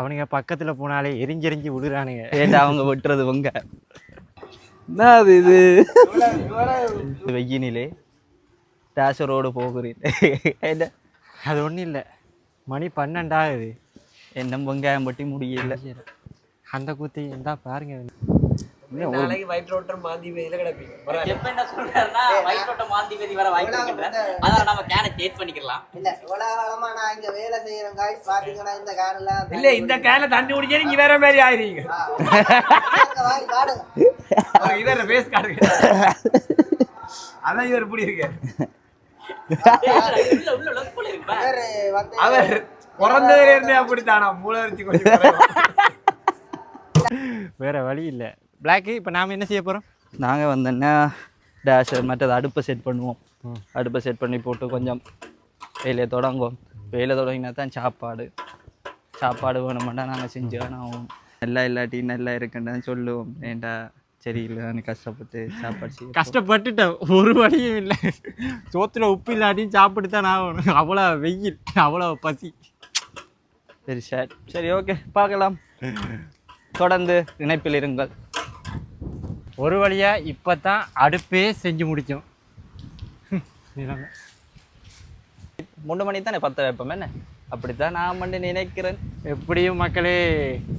அவனுங்க பக்கத்துல போனாலே எரிஞ்செரிஞ்சு விடுறானுங்க. ஏண்டா அவங்க வெட்டுறது பொங்க என்ன அது இது வெயினிலே டேஷரோடு போகிறேன். அது ஒன்றும் இல்லை, மணி 12 ஆகுது. என்ன வெங்காயம் பட்டி முடியல. அந்த கூத்தி இருந்தா பாருங்க. நாளைக்கு வயிற்று ஓட்டம் மாந்தி பேதியில கிடப்பீங்க. என்ன சொல்றாருன்னா வயிற்று ஓட்டம் மாந்தி பேதி வர வாய்ப்பு இருக்கின்ற, அதனால நம்ம கேனை சேஞ்ச் பண்ணிக்கலாம். இல்ல இவ்வளவு காலமா நான் இங்க வேலை செய்யறேன் காய்ஸ், பாத்தீங்கன்னா இந்த கேனெல்லாம் இல்ல இந்த கேன தண்ணி குடிச்சா நீங்க வேற மாதிரி ஆயிருவீங்க. இவர பேஸ் காடுங்க, அதான் இவர் இப்படி இருக்காரு. அவர் பிறந்ததுல இருந்தே அப்படித்தானா, மூளை வச்சு கொஞ்சம் வேற வழி இல்லை. பிளாக்கு இப்போ நாம் என்ன செய்ய போகிறோம்? நாங்கள் வந்தோன்னா டேஷர் மற்றது அடுப்பை செட் பண்ணுவோம். அடுப்பை செட் பண்ணி போட்டு கொஞ்சம் வேலையை தொடங்குவோம். வேலை தொடங்கினா தான் சாப்பாடு வேணுமாட்டா நாங்கள் செஞ்சு வேணும். நல்லா இல்லாட்டி நல்லா இருக்குன்னு சொல்லுவோம். ஏண்டா சரி இல்லைன்னு கஷ்டப்பட்டு சாப்பாடு செய்ய கஷ்டப்பட்டுட்டேன், ஒரு வழியும் இல்லை. சோத்துல உப்பு இல்லாட்டியும் சாப்பிட்டு தான் ஆகணும். அவ்வளோ வெயில், அவ்வளோ பசி. சரி சார், சரி ஓகே பார்க்கலாம். தொடர்ந்து இணைப்பில் இருங்கள். ஒரு வழியாக இப்போ தான் அடுப்பே செஞ்சு முடித்தோம். 3 மணி தானே 10 வைப்போம் என்ன, அப்படித்தான் நான் மட்டும் நினைக்கிறேன். எப்படியும் மக்களே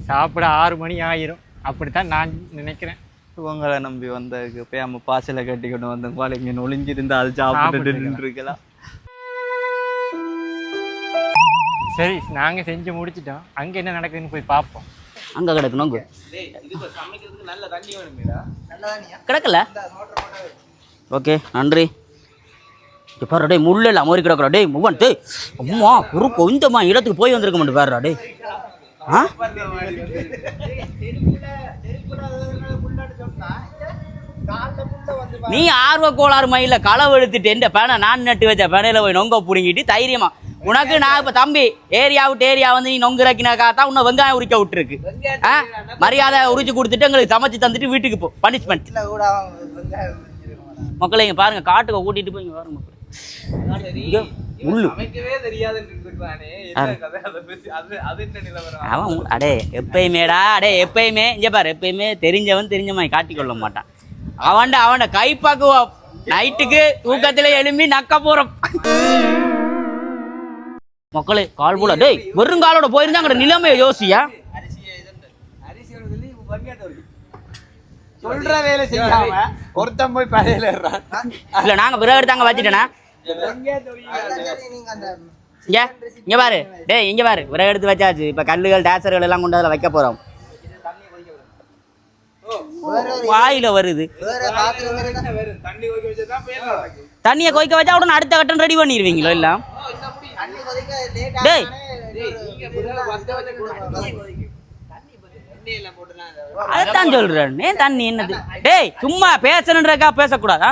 சாப்பிட 6 மணி ஆயிரும், அப்படித்தான் நான் நினைக்கிறேன். உங்களை நம்பி வந்ததுக்கு போய் நம்ம பாசலை கட்டிக்கொண்டு வந்த போல இங்கே நொழிஞ்சிருந்தா அது சாப்பிட்டு இருக்கலாம். சரி, நாங்கள் செஞ்சு முடிச்சிட்டோம். அங்கே என்ன நடக்குதுன்னு போய் பார்ப்போம். அங்கே கிடக்கணும் கிடக்கல. ஓகே நன்றி. பாரு டே முள்ள மோரி கிடக்குறா டே முவன் டே அம்மா ஒரு கொஞ்சமா இடத்துக்கு போய் வந்திருக்க மாட்டேன் பாருடா டே. நீ ஆர்வ கோளாறு மயில களவு எடுத்துட்டு எந்த பேனை நான் நட்டு வச்ச பேனையில போய் நொங்க பிடுங்கிட்டு தைரியமா உனக்கு நான் இப்ப தம்பி ஏரியா விட்டு ஏரியா வந்து நீ நொங்கு இறக்கினாக்காத்தான் உன்னை வெங்காயம் உரிக்க விட்டுருக்கு. மரியாதை உரிச்சு கொடுத்துட்டு எங்களுக்கு சமைச்சு தந்துட்டு வீட்டுக்கு போ. பனிஷ்மெண்ட் மக்களை இங்க பாருங்க, காட்டுக்கு கூட்டிட்டு போய் இங்க பாருங்க முள்ளு. அவன் அடே எப்பயுமேடா அடே எப்பயுமே இங்க பாரு, எப்பயுமே தெரிஞ்ச மாதிரி காட்டிக்கொள்ள மாட்டான். அவன்ட கைப்பக்குவம் நைட்டுக்கு தூக்கத்துல எழும்பி நக்க போறோம். மக்களே கால் போல டேய் வெறுங்காலோட போயிருந்தாங்க நிலைமையை யோசியா. சொல்ற வேலை செய்யாம ஒருத்தன் போய் பழையில இல்ல நாங்க பிறகு எடுத்தாங்க வச்சுட்டேனா இங்க பாரு டேய் இங்க பாரு விறகு எடுத்து வச்சாச்சு. இப்ப கல்லுகள் டேசர்கள் எல்லாம் கொண்டு அதில் வைக்க போறோம். வாயில வருது தண்ணியை கொதிக்க வச்சா உடனே அடுத்த கட்டம் ரெடி பண்ணிடுவீங்களோ எல்லாம். டேய் அதான் சொல்றேன் தண்ணி என்னது டேய் சும்மா பேசணுன்றக்கா பேசக்கூடாதா?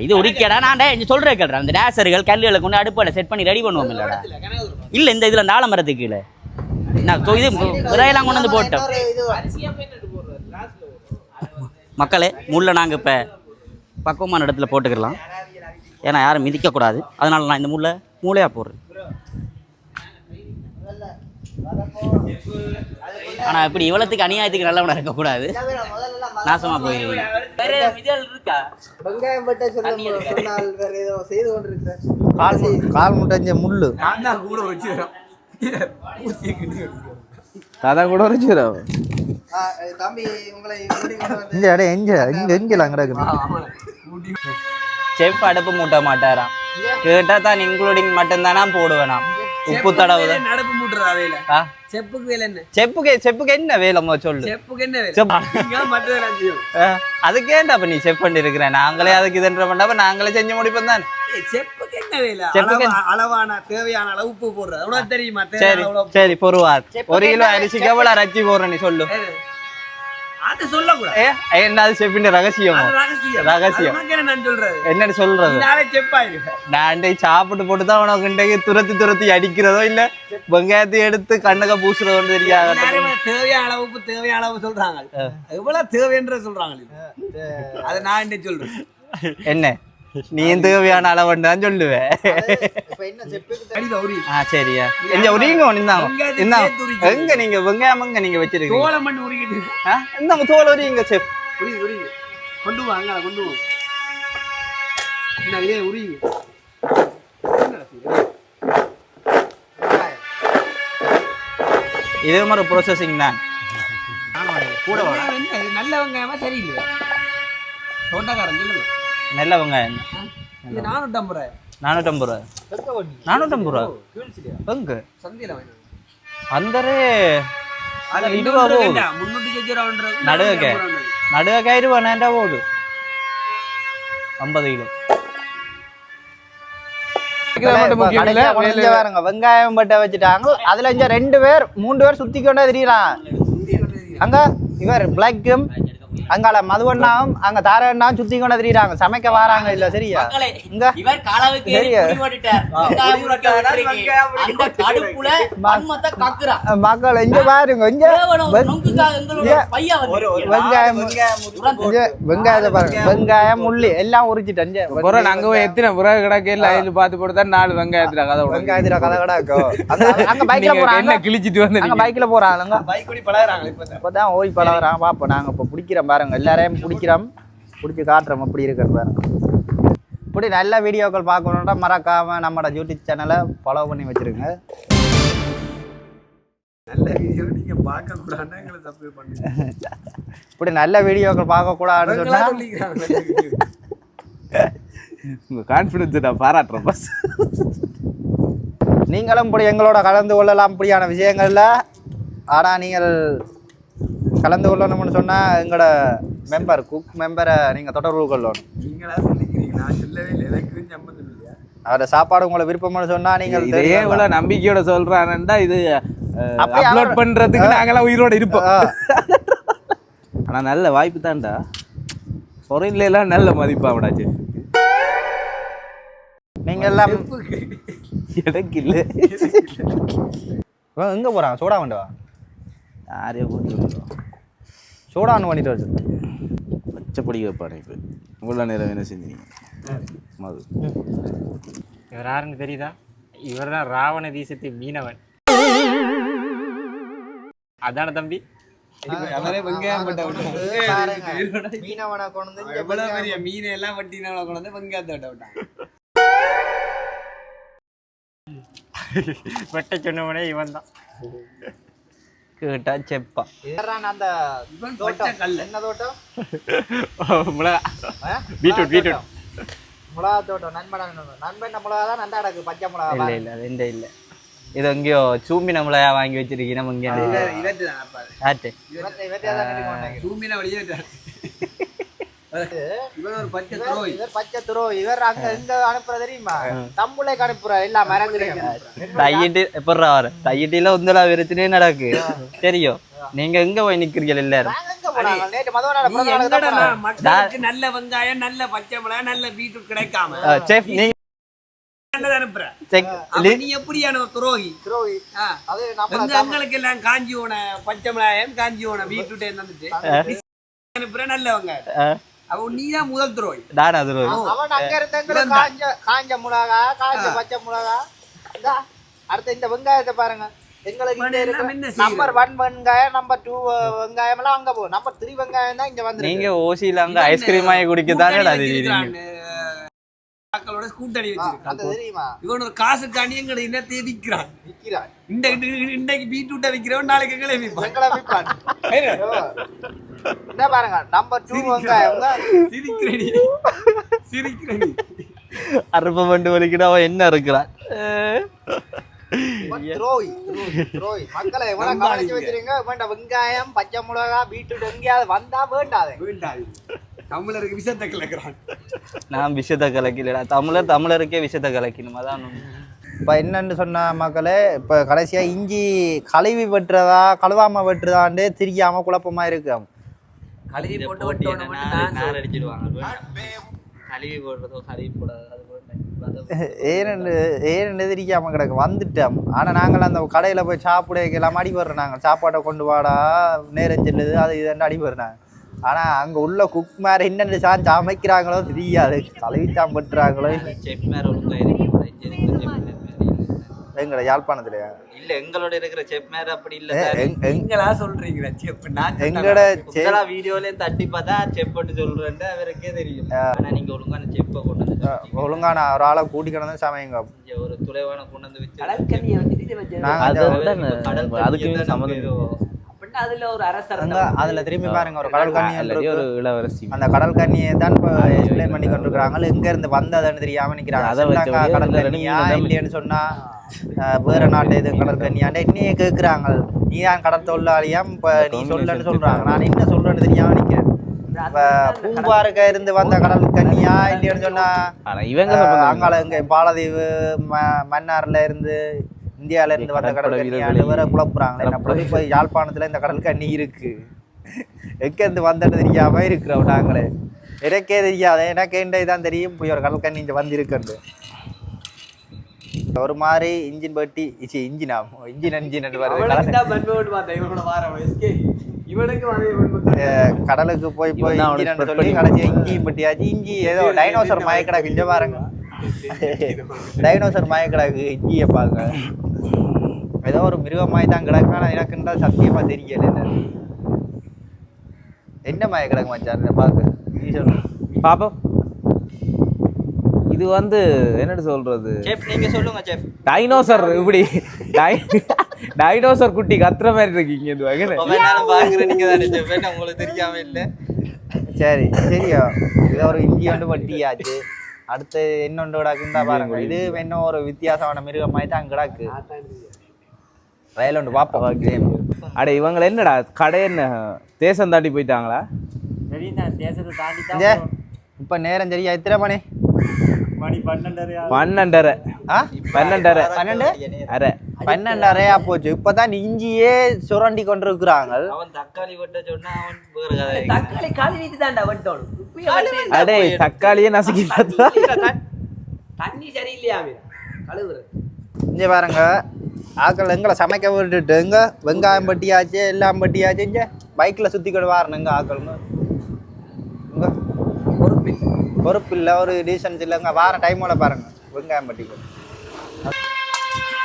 இது உரிக்கடா நான் சொல்றேன் கேள்றேன். அந்த டேசர்கள் கல்லுகளை கொண்டு அடுப்பாட செட் பண்ணி ரெடி பண்ணுவோம் இல்லடா. இல்ல இந்த இதுல அந்த ஆலமரத்துக்கு கீழே நான் இது விரையெல்லாம் கொண்டு வந்து போட்டோம். மக்களே முள்ள நாங்கள் இப்போ பக்குவமான இடத்துல போட்டுக்கலாம், ஏன்னா யாரும் மிதிக்கக்கூடாது. அதனால நான் இந்த மூளையாக போடுறேன். ஆனால் இப்படி இவ்வளோத்துக்கு அநியாயத்துக்கு நல்லவனா இருக்கக்கூடாது, நாசமாக போயிருவீங்க. கால் முட்டை முள்ளு கூட வச்சுக்கிறோம். அதான் கூட வச்சுக்கிறோம் தம்பி உங்களை செஃப் அடுப்பு மூட்ட மாட்டாராம், கேட்டா தான் இன்க்ளூடிங் மட்டும் தானா போடுவேனாம். உப்பு தடவை நடப்பு மூட்டுறா வேலை. செப்புக்கு வேலை என்ன? செப்புக்கு என்ன வேலை சொல்லு. செப்புக்கு என்ன வேலை? அதுக்கு ஏன்டா நீ செப் பண்ணி இருக்கிறேன். நாங்களே அதுக்கு இதுன்ற பண்ணாப்ப நாங்களே செஞ்சு முடிப்போம் தானே. செப்புக்கு என்ன வேலை? அளவான தேவையான அளவு உப்பு போடுறது அவ்வளவு தெரியுமா? சரி பொறுவார் 1 கிலோ அரிசிக்கு எவ்வளவு ரச்சி போடுற நீ சொல்லு. அது சொல்லக்கூடாது. என்னது செப்பின் ரகசியம்? ரகசியம் என்னன்னு சொல்றது? நான் சாப்பிட்டு போட்டுதான் உனக்கு துரத்தி அடிக்கிறதோ இல்ல வெங்காயத்தை எடுத்து கண்ணுக்க பூசுறதோ தெரியாது. தேவையான அளவுக்கு தேவையான அளவு சொல்றாங்க, எவ்வளவு தேவைன்ற சொல்றாங்க. அதை நான் என்ன சொல்றேன்? என்ன நீ தேவையான அளவுன்னு சொல்லுவேன். இப்ப என்ன செப்புக்கு அடியில உரி. சரியா எங்க உரிங்க இந்தாங்க எங்க நீங்க வெங்காயம் எங்க நீங்க வச்சிருக்கீங்க தோலை மண்ணு உரிக்கிட்டு. இந்தாங்க தோல் உரிங்க செப் உரி உரி. கொண்டு வா அங்க கொண்டு வா. என்ன இதே உரி. இதே மாதிரி ப்ரோசஸிங் தான். கூட வர என்ன இது நல்ல வெங்காயமா சரியில்லையா? தோட்டக்காரன் சொல்லுங்க. நல்ல வெங்காயம் இது 450 ரூபாய். 450 ரூபா. 450 ரூபா எங்க சந்தையில வாங்கினேன். அந்தரே அது அது இதுவா இதுவா போகுது. 300 ரூபாய். நடுவுக்கு. நடுவக்காய் ரூபா நேண்டா போகுது 50 கிலோ. பாருங்க வெங்காயம் பட்ட வச்சுட்டாங்க. அதுல இங்க 2 பேர் 3 பேர் சுத்தி கொண்டே திரியறான். அங்க இவர் பிளாக்கும் அங்கால மதுவண்ணாவும் அங்க தாரண்ணாவும் சுத்தி கொண்டு திரியிறாங்க. சமைக்க வராங்க இல்ல சரியா இங்க இவர் காலாவுக்கு புடி போட்டுட்டார். வெங்காயம் புரட்ட விட்டுருக்கீங்க. அந்த கடுப்புல மண்மத்த கக்குறா. மக்கள் இங்க பாருங்க இங்க பையா வந்து வெங்காயத்தை பாருங்க. வெங்காயம் உள்ளி எல்லாம் உரிச்சிட்டேன். புறம் அங்க போய் எத்தனை புறம் கிடக்கு லைன்ல பாத்து போட்டு 4 வெங்காயத்துல கதை விடுங்க. வெங்காயத்துல கதை கிடக்கும். அங்க பைக்ல போறாங்க. என்ன கிழிச்சிட்டு வந்து அங்க பைக்ல போறாங்க. பைக் ஓடி பழகுறாங்க இப்பதான் ஓடி பழகுறாங்க. பாப்போம் நாங்க இப்ப பிடிக்கிறோம் பாருங்க. எல்லாரையும் பிடிக்கிறோம் பிடிச்சி காட்டுறோம் எப்படி இருக்கிறது பாருங்க. இப்படி நல்ல வீடியோக்கள் பார்க்கணுன்னா மறக்காம நம்மளோட யூடியூப் சேனலை ஃபாலோ பண்ணி வச்சிருங்க. நல்ல வீடியோ நீங்க பார்க்க கூடாதுன்னா எங்களை சப்ஸ்கிரைப் பண்ணுங்க. இப்படி நல்ல வீடியோக்கள் பார்க்க கூடாதுன்னு சொன்னா உங்க கான்ஃபிடன்ஸ் நான் பாராட்டுறேன் பஸ். நீங்களும் இப்படி எங்களோட கலந்து கொள்ளலாம் இப்படியான விஷயங்கள்ல. ஆனா நீங்கள் கலந்து கொள்ளணும்னு சொன்னா எங்களோட மெம்பர் குக் மெம்பரை நீங்க தொடர்பு கொள்ளணும். நீங்களா சொல்லிக்கிறீங்க. நான் சொல்லவே இல்லை. எனக்கு சம்பந்தம் இல்லையா? அவரோட சாப்பாடு உங்களுக்கு விருப்பம்னு சொன்னா நீங்கள் இதே இவ்வளவு நம்பிக்கையோட சொல்றானேண்டா இது அப்லோட் பண்றதுக்கு நாங்களாம் உயிரோட இருப்போம். ஆனா நல்ல வாய்ப்பு தான்டா. பொருள்ல எல்லாம் நல்ல மதிப்பாடா செஃப். நீங்க எல்லாம் எனக்கு இல்ல. எங்க போறாங்க? சோடா வேண்டவா? யாரையோ கூட்டிட்டு சோடான்னு பண்ணிட்டு வச்சு பச்சை பிடிக்க வைப்பாரு. இப்போ இவ்வளோ நேரம் என்ன செஞ்சீங்க? மது இவர் யாருன்னு தெரியுதா? இவர் தான் ராவண தேசத்து மீனவன். அதான தம்பி? அவரே வெங்காயம் பட்ட விட்டாங்க. மீனவனை கொண்டு வந்து எவ்வளவு பெரிய மீனை எல்லாம் வட்டினால கொண்டு வந்து வெங்காயத்தை விட்ட விட்டாங்க. வெட்ட சொன்னவனே இவன் தான். கேட்டா செப்பா. இதுதான் அந்த தோட்டம். என்ன தோட்டம்? மிளகா பீட்ரூட் மிளகா தோட்டம். நண்பன் மிளகா தான் நல்லா கிடக்கு. பச்சை மிளகா இல்ல இல்ல அது இந்த இல்ல. இது எங்கேயோ சூம்பின மிளகா வாங்கி வச்சிருக்கீங்க. நம்ம இங்கே ஆட்டு சூம்பின வழியே இவர் ஒரு பச்சை துரோகி. இவர் பச்சை துரோகி. இவர் அங்க எங்க அனுப்புற தெரியுமா? தம்புளைக்கு அனுப்புற எல்லா மரங்களையும். தையிட்டு எப்படா வர தையிட்டில உந்தலா விருத்தினே நடக்கு தெரியும். நீங்க எங்க போய் நிக்கிறீங்க எல்லாரும்? நேற்று மதுவனால நல்ல வெங்காயம் நல்ல பச்சை மிளகாய் நல்ல பீட்ரூட் கிடைக்காம செஃப் நீங்க அனுப்புற செக் நீ எப்படியான துரோகி? துரோகி. அது வெங்காயங்களுக்கு எல்லாம் காஞ்சி போன பச்சை மிளகாயம் காஞ்சி போன பீட்ரூட் வந்துட்டு அனுப்புற நல்ல வெங்காயம். அவன் நீதான் முதல் துரோகி. நான் அது அவன் அங்க இருந்தவங்களுக்கு காஞ்ச மிளகா காஞ்ச பச்சை மிளகா. அடுத்த இந்த வெங்காயத்தை பாருங்க. எங்களுக்கு நம்பர் 1 வெங்காயம், நம்பர் 2 வெங்காயம் எல்லாம் அங்க போகும். நம்பர் 3 வெங்காயம் தான் இங்க வந்து. நீங்க ஓசியில அங்க ஐஸ்கிரீம் வாங்கி குடிக்கதானே மக்களோட கூட்டணி வச்சிருக்கான். தெரியுமா? இவன் ஒரு காசுக்காண்டி எங்களை இன்னத்தை விற்கிறான். இன்றைக்கு பீட்ரூட்டை விற்கிறவன் நாளைக்கு எங்களை விற்பான். என்ன பாருங்க நம்பர் 2 வெங்காயம் சிரிக்கிறேன். அறுப்ப பண்டு வலிக்கிட்ட அவன் என்ன இருக்கிறான்? துரோகி. மக்களை கவனிச்சு வச்சிருங்க. வேண்டாம் வெங்காயம் பச்சை மிளகா பீட்ரூட் எங்கேயாவது வந்தா வேண்டாது. தமிழருக்கு விஷத்தை கலக்கிறான். நான் விஷத்தை கலக்கலடா. தமிழருக்கே விஷத்தை கலக்கணும். அதான் இப்போ என்னன்னு சொன்ன மக்களே, இப்போ கடைசியாக இஞ்சி கழுவி வெட்டுறதா கழுவாமல் வெட்டுறதாண்டே தெரியாம குழப்பமா இருக்கு. கழுவி போட்டு அடிச்சிடுவாங்க. கழுவி போடுறதோ கழுவி போடாது ஏன்னு தெரியாம கிடக்கு வந்துட்டோம். ஆனால் நாங்கள் அந்த கடையில் போய் சாப்பிட எல்லாம் அடிபடுறோம். நாங்கள் சாப்பாட்டை கொண்டு வாடா நேரம் செல்லுது அது இதுன்னு அடிபடுறாங்க. ஆனா அங்க உள்ள குக் மாதிரி என்னென்ன சாஞ்சு அமைக்கிறாங்களோ தெரியாது, கழுவிச்சான் பட்டுறாங்களோ. செஃப் மேல ஒழுங்கா இருக்கு. எங்கட யாழ்ப்பாணத்துலயா? இல்ல எங்களோட இருக்கிற செஃப் மேல அப்படி இல்ல. நீங்களா சொல்றீங்களா செப்? நான் எங்கட எல்லா வீடியோல தட்டி பார்த்தா செஃப் போட்டு சொல்றேன்னு அவருக்கே தெரியும். ஆனா நீங்க ஒழுங்கான செஃப்பை கொண்டு வந்து ஒழுங்கான ஒரு ஆளை கூட்டிக்கணும் தான் சமையங்க. ஒரு துளைவான கொண்டு வந்து வச்சு கடல் கண்ணியை வச்சுட்டு வச்சு அதுக்கு சம்மந்தம். அதுல ஒரு அரசர் அதுல திரும்பி பாருங்க ஒரு கடல் கண்ணி, ஒரு இளவரசி. அந்த கடல் கண்ணியை தான் இப்போ எக்ஸ்பிளைன் பண்ணி கொண்டிருக்கிறாங்க. எங்க இருந்து வந்ததுன்னு தெரியாம நிக்கிறாங்க. ஸ்ரீலங்கா கடல் கண்ணியா இல்லைன்னு சொன்னா வேற நாட்டு இது கடல் கண்ணியாண்ட இன்னையே கேட்குறாங்க. நீ தான் கடல் தொழிலாளியா இப்ப நீ சொல்லன்னு சொல்றாங்க. நான் என்ன சொல்றேன்னு தெரியாம நிக்கிறேன். இப்ப பூம்பாறுக்க இருந்து வந்த கடல் கண்ணியா இல்லைன்னு சொன்னா இவங்க அங்கால இங்க பாலதீவு மன்னார்ல இருந்து இந்தியால இருந்து வந்த கடல் கண்ணியாண்டு வேற குழப்புறாங்க. இப்ப யாழ்ப்பாணத்துல இந்த கடல் கண்ணி இருக்கு, எங்க இருந்து வந்தது தெரியாம இருக்கிறோம் நாங்களே. எனக்கே தெரியாது, எனக்கு இதான் தெரியும் போய் ஒரு கடல் கண்ணி இங்க வந்து இருக்குன்னு. ஒரு மாதிரி இன்ஜின் பட்டி இன்ஜின் கடலுக்கு போய் போய் சொல்லி கடைசி இஞ்சியும் பட்டியாச்சு. இஞ்சி ஏதோ டைனோசர் மயக்கடாக்கு இங்க பாருங்க, டைனோசர் மயக்கடாக்கு இஞ்சியை பாருங்க. ஏதோ ஒரு மிருகமாய் தான் கிடக்கு. ஆனா எனக்குன்றா சத்தியமா தெரியல என்ன மயக்கடாக்கு மச்சான் பாக்க. நீ சொல்லு பாப்போம். இது வந்து என்னன்னு சொல்றது, செஃப் நீங்க சொல்லுங்க செஃப். டைனோசர் இப்படி டைனோசர் குட்டி கத்துற மாதிரி இருக்கீங்க. இது பாக்குறேன் நீங்க தானே செஃப், உங்களுக்கு தெரியாம இல்ல. சரி சரியா, இது ஒரு இஞ்சி ஒன்று பட்டியாச்சு. அடுத்து இன்னொன்று கிடாக்குந்தா பாருங்க. இது என்ன ஒரு வித்தியாசமான மிருகமாய் தான் கிடாக்கு. ரயில் ஒன்று பார்ப்போம். அட இவங்க என்னடா கடை என்ன தேசம் தாண்டி போயிட்டாங்களா? தேசத்தை தாண்டி இப்ப நேரம் சரியா? எத்தனை மணி? மணி 12:30. 12:30 போச்சு. இப்பதான் இஞ்சியே சுரண்டி கொண்டிருக்கிறாங்க. அவன் தக்காளி வெட்ட சொன்னா அவன் வேற கதை. தக்காளி காலி வீட்டு தாண்டா வெட்டணும். அடே தக்காளியே நசுக்கி பார்த்தா தண்ணி சரியில்லையா கழுவுறது. இங்க பாருங்க, ஆக்கள் எங்களை சமைக்க விட்டுட்டு எங்க வெங்காயம் பட்டியாச்சு எல்லாம் பட்டியாச்சு. இங்க பைக்ல சுத்தி கொண்டு வாரணுங்க ஆக்களுங்க. இங்க பொறுப்பு இல்லை, ஒரு டீசன்ஸ் இல்லைங்க. வார டைமோட பாருங்க வெங்காயம் பட்டிக்கு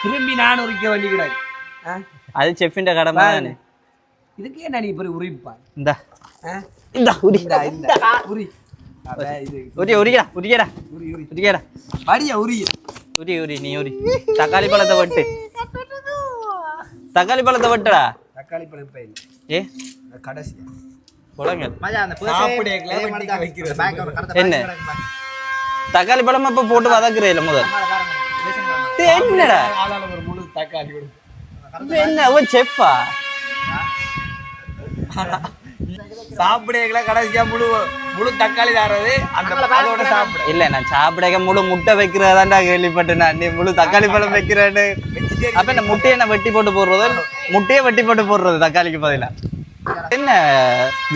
திரும்பி நான் உரிக்க வேண்டி கிடையாது. அது செஃபின் கடமை தானே. இதுக்கு என்ன நீ இப்படி உரிப்பா? இந்த இந்த உரி உரி உரி உரிக்கடா உரிக்கடா உரிக்கடா படியா உரி உரி உரி நீ உரி. தக்காளி பழத்தை வெட்டு, தக்காளி பழத்தை வெட்டுடா. தக்காளி பழம் இப்ப ஏ கடைசியா போலங்க வைக்கிறது என்ன தக்காளி பழம் அப்ப போட்டு வதக்குறேன் முதல். என்னடா ஒரு முழு தக்காளி என்ன ஒரு செஃப்பா சாப்பிடல கடைசியா முழு முழு தக்காளி தாரது அந்த அதோட சாப்பிட இல்ல. நான் சாப்பிட முழு முட்டை வைக்கிறதாண்டா கேள்விப்பட்டேன். நான் நீ முழு தக்காளி பழம் வைக்கிறேன்னு. அப்ப இந்த முட்டையை நான் வெட்டி போட்டு போடுறது, முட்டையை வெட்டி போட்டு போடுறது தக்காளிக்கு பதிலா. என்ன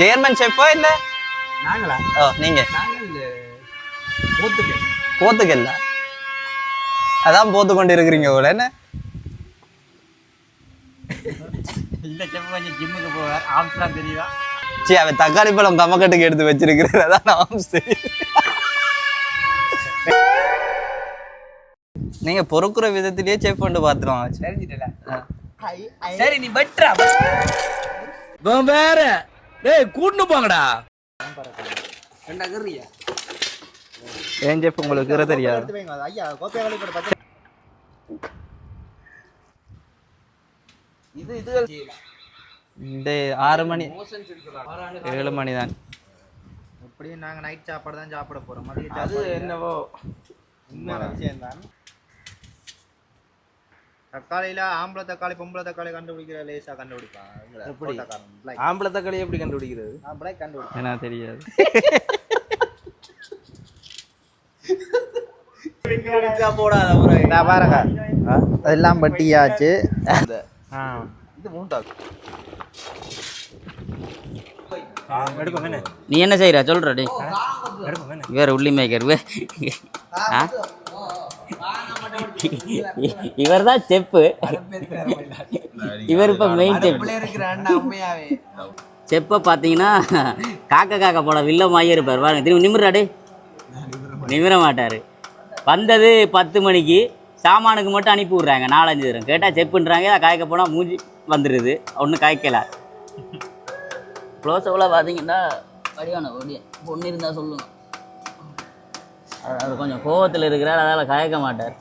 ஜெர்மன் செஃப்பா இல்ல நாங்களா? ஓ நீங்க போத்துக்கல்ல, அதான் போத்து கொண்டு இருக்கிறீங்க போல. என்ன இந்த செஃப் கொஞ்சம் ஜிம்முக்கு போவார், ஆம்ஸ்லாம் தெரியுதா? சரி அவன் தக்காளி பழம் கமக்கட்டுக்கு எடுத்து வச்சிருக்கிறது, அதான் ஆம்ஸ் தெரியும். நீங்க பொறுக்குற விதத்திலேயே செஃப் கொண்டு பாத்துருவாங்க. தெரிஞ்சிட்டல. சரி நீ வெட்றா வேற. டேய் கூட்னு போங்கடா. ரெண்டா கறியா ஏன் செஃப் உங்களுக்கு தெரியாது? ஐயா கோப்பையா வேலை போட இது இந்த 6 மணி 7 மணி தான். எப்படியும் நாங்க நைட் சாப்பாடு தான் சாப்பிட போறோம். மதியம் அது என்னவோ விஷயம் தான். தக்காளியில ஆம்பளை தக்காளி பொம்பளை தக்காளி கண்டுபிடிக்கிற லேசா கண்டுபிடிப்பாங்க. ஆம்பளை தக்காளி எப்படி கண்டுபிடிக்கிறது? என்ன தெரியாது. பாருங்க அதெல்லாம் பட்டியாச்சு. இது மூண்டாக்கு நீ என்ன செய்யற சொல்ற? டே வேற உள்ளி மேக்கர் இவர் தான் செப்பு, இவர் இப்ப மெயின் செப். செப்பை பார்த்தீங்கன்னா காக்க போட வில்லமாயே இருப்பார் பாருங்க. திரும்பி நிமிராடு நிமிர மாட்டார். வந்தது 10 மணிக்கு சாமானுக்கு மட்டும் அனுப்பி விட்றாங்க 4-5 தரம். கேட்டால் செப்புன்றாங்க, காய்க்க போனால் மூஞ்சி வந்துடுது, ஒன்றும் காய்க்கல. க்ளோஸ் அவ்வளோ பார்த்தீங்கன்னா வடிவான பொண்ணு இருந்தால் சொல்லணும். அவர் கொஞ்சம் கோவத்தில் இருக்கிறார், அதால் காய்க்க மாட்டார்.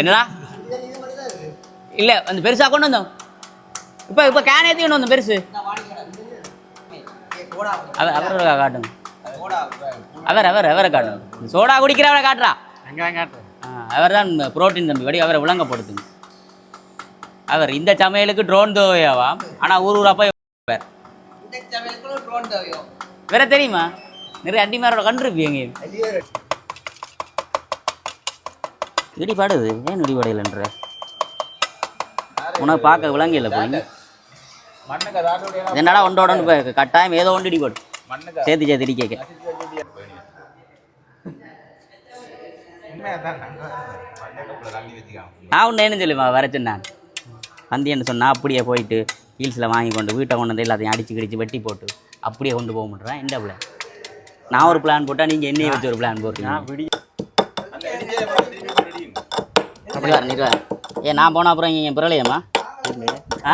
என்னடா இல்லை அந்த பெருசாக கொண்டு வந்தோம். இப்போ கேன் ஏற்றி கொண்டு வந்தோம் பெருசு. அவரை காட்டுங்க, அவரை காட்டுங்க. சோடா குடிக்கிறவரை காட்டுறா. அவர் தான் புரோட்டீன் தம்பி வடி, அவரை விளங்கப்படுத்துங்க. அவர் இந்த சமையலுக்கு ட்ரோன் தேவையாவாம். ஆனால் ஊரா போய் வேற தெரியுமா, நிறைய அண்டிமாரோட கண்டிருப்பீங்க. இடி பாடுது, ஏன் இடி பாடையில்ன்ற உனக்கு பார்க்க விளங்கல போய். என்னடா ஒன்றோட கட்டாயம் ஏதோ ஒன்று இடி போடு சேர்த்து இடி கேட்க. நான் ஒன்று என்ன சொல்லுமா வரைச்சேன் நான் வந்தியன்னு சொன்னால் அப்படியே போயிட்டு ஹீல்ஸில் வாங்கி கொண்டு வீட்டை கொண்டு வந்து எல்லாத்தையும் அடித்து கிடிச்சு வெட்டி போட்டு அப்படியே கொண்டு போக முடிறேன். என்ன பிளான்? நான் ஒரு பிளான் போட்டால் நீங்கள் என்னையை வச்சு ஒரு பிளான் போடுறீங்க. அப்படி வர ஏன் நான் போனால் அப்புறம் இங்கே பிறலையம்மா? ஆ